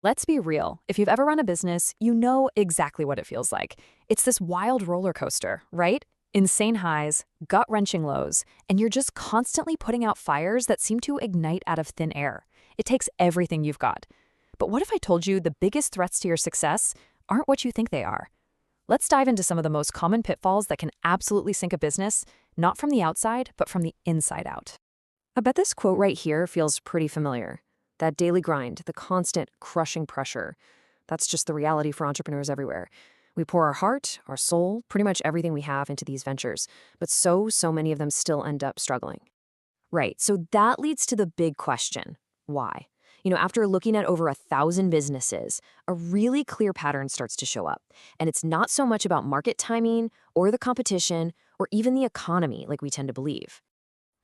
Let's be real. If you've ever run a business, you know exactly what it feels like. It's this wild roller coaster, right? Insane highs, gut-wrenching lows, and you're just constantly putting out fires that seem to ignite out of thin air. It takes everything you've got. But what if I told you the biggest threats to your success aren't what you think they are? Let's dive into some of the most common pitfalls that can absolutely sink a business, not from the outside, but from the inside out. I bet this quote right here feels pretty familiar. That daily grind, the constant crushing pressure. That's just the reality for entrepreneurs everywhere. We pour our heart, our soul, pretty much everything we have into these ventures, but so many of them still end up struggling. Right, so that leads to the big question. Why? After looking at over 1,000 businesses, a really clear pattern starts to show up. And it's not so much about market timing or the competition or even the economy like we tend to believe.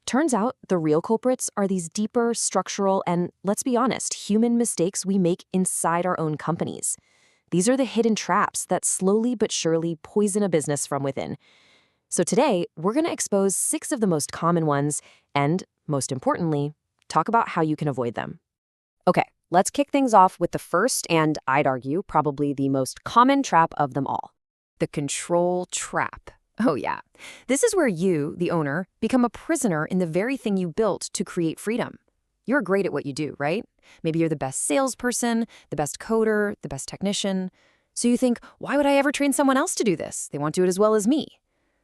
Turns out the real culprits are these deeper, structural, and, let's be honest, human mistakes we make inside our own companies. These are the hidden traps that slowly but surely poison a business from within. So today, we're going to expose 6 of the most common ones and, most importantly, talk about how you can avoid them. Okay, let's kick things off with the first and, I'd argue, probably the most common trap of them all. The control trap. Oh yeah. This is where you, the owner, become a prisoner in the very thing you built to create freedom. You're great at what you do, right? Maybe you're the best salesperson, the best coder, the best technician. So you think, why would I ever train someone else to do this? They won't do it as well as me.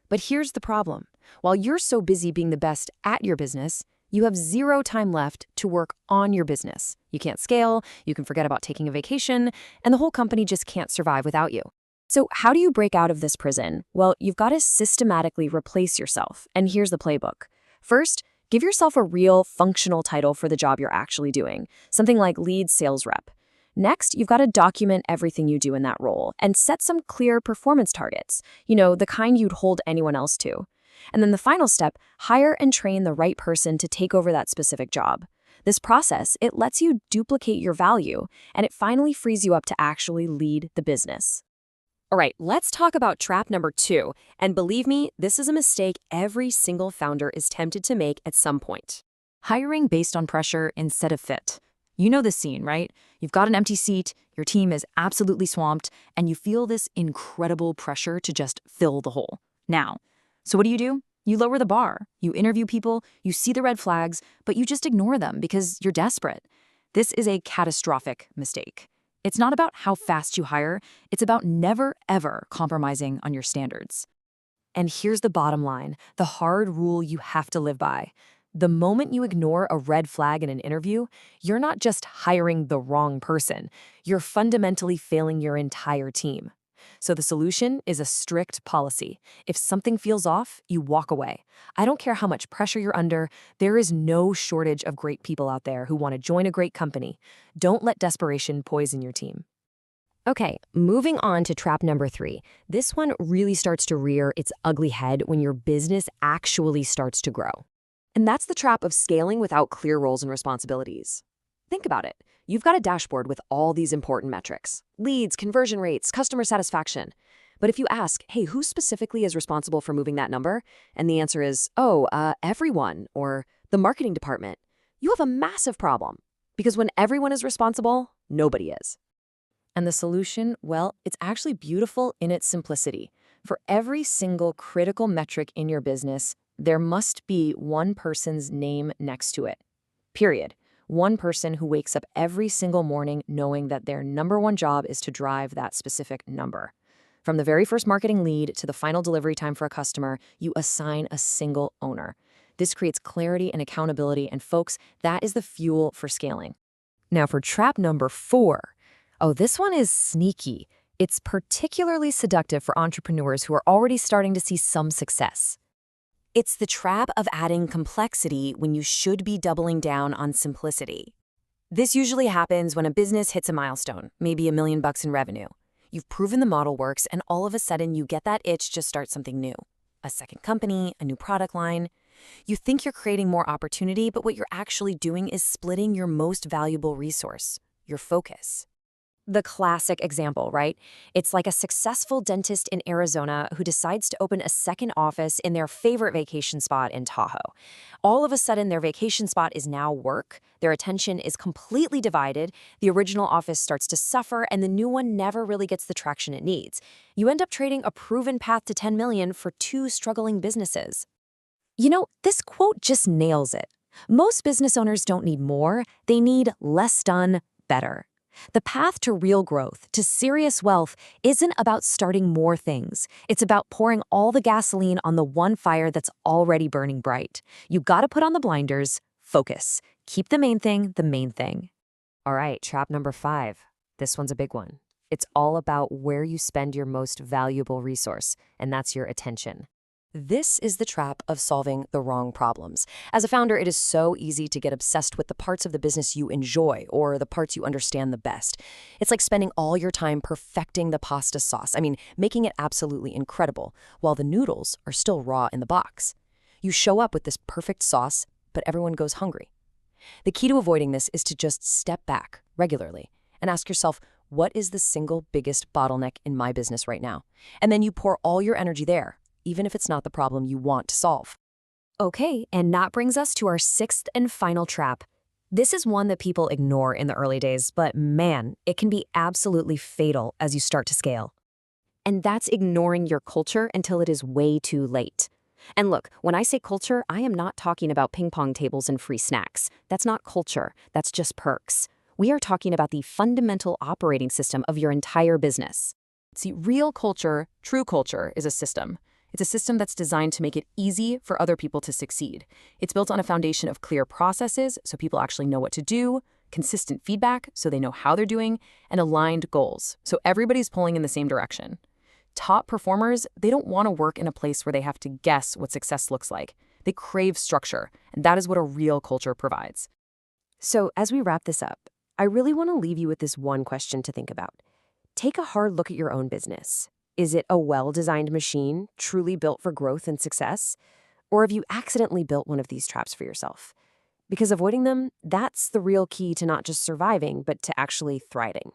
But here's the problem. While you're so busy being the best at your business, you have 0 time left to work on your business. You can't scale, you can forget about taking a vacation, and the whole company just can't survive without you. So how do you break out of this prison? Well, you've got to systematically replace yourself. And here's the playbook. First, give yourself a real functional title for the job you're actually doing, something like lead sales rep. Next, you've got to document everything you do in that role and set some clear performance targets, the kind you'd hold anyone else to. And then the final step, hire and train the right person to take over that specific job. This process, it lets you duplicate your value, and it finally frees you up to actually lead the business. All right, let's talk about trap number 2. And believe me, this is a mistake every single founder is tempted to make at some point. Hiring based on pressure instead of fit. You know the scene, right? You've got an empty seat, your team is absolutely swamped, and you feel this incredible pressure to just fill the hole. Now, so what do? You lower the bar. You interview people, you see the red flags, but you just ignore them because you're desperate. This is a catastrophic mistake. It's not about how fast you hire, it's about never, ever compromising on your standards. And here's the bottom line, the hard rule you have to live by. The moment you ignore a red flag in an interview, you're not just hiring the wrong person, you're fundamentally failing your entire team. So the solution is a strict policy. If something feels off, you walk away. I don't care how much pressure you're under, there is no shortage of great people out there who want to join a great company. Don't let desperation poison your team. Okay, moving on to trap number 3. This one really starts to rear its ugly head when your business actually starts to grow. And that's the trap of scaling without clear roles and responsibilities. Think about it. You've got a dashboard with all these important metrics: leads, conversion rates, customer satisfaction. But if you ask, hey, who specifically is responsible for moving that number? And the answer is, everyone, or the marketing department, you have a massive problem. Because when everyone is responsible, nobody is. And the solution, well, it's actually beautiful in its simplicity. For every single critical metric in your business, there must be one person's name next to it. Period. One person who wakes up every single morning knowing that their number one job is to drive that specific number. From the very first marketing lead to the final delivery time for a customer, you assign a single owner. This creates clarity and accountability, and folks, that is the fuel for scaling. Now for trap number 4. Oh, this one is sneaky. It's particularly seductive for entrepreneurs who are already starting to see some success. It's the trap of adding complexity when you should be doubling down on simplicity. This usually happens when a business hits a milestone, maybe $1 million in revenue. You've proven the model works, and all of a sudden you get that itch to start something new. A second company, a new product line. You think you're creating more opportunity, but what you're actually doing is splitting your most valuable resource, your focus. The classic example, right? It's like a successful dentist in Arizona who decides to open a second office in their favorite vacation spot in Tahoe. All of a sudden, their vacation spot is now work. Their attention is completely divided. The original office starts to suffer, and the new one never really gets the traction it needs. You end up trading a proven path to 10 million for two struggling businesses. This quote just nails it. Most business owners don't need more, they need less done, better. The path to real growth, to serious wealth, isn't about starting more things. It's about pouring all the gasoline on the one fire that's already burning bright. You gotta put on the blinders, focus. Keep the main thing the main thing. All right, trap number 5. This one's a big one. It's all about where you spend your most valuable resource, and that's your attention. This is the trap of solving the wrong problems. As a founder, it is so easy to get obsessed with the parts of the business you enjoy or the parts you understand the best. It's like spending all your time perfecting the pasta sauce. Making it absolutely incredible, while the noodles are still raw in the box. You show up with this perfect sauce, but everyone goes hungry. The key to avoiding this is to just step back regularly and ask yourself, what is the single biggest bottleneck in my business right now? And then you pour all your energy there, even if it's not the problem you want to solve. Okay, and that brings us to our 6th and final trap. This is one that people ignore in the early days, but man, it can be absolutely fatal as you start to scale. And that's ignoring your culture until it is way too late. And look, when I say culture, I am not talking about ping pong tables and free snacks. That's not culture, that's just perks. We are talking about the fundamental operating system of your entire business. See, real culture, true culture, is a system. It's a system that's designed to make it easy for other people to succeed. It's built on a foundation of clear processes, so people actually know what to do, consistent feedback, so they know how they're doing, and aligned goals, so everybody's pulling in the same direction. Top performers, they don't want to work in a place where they have to guess what success looks like. They crave structure, and that is what a real culture provides. So as we wrap this up, I really want to leave you with this one question to think about. Take a hard look at your own business. Is it a well-designed machine, truly built for growth and success? Or have you accidentally built one of these traps for yourself? Because avoiding them, that's the real key to not just surviving, but to actually thriving.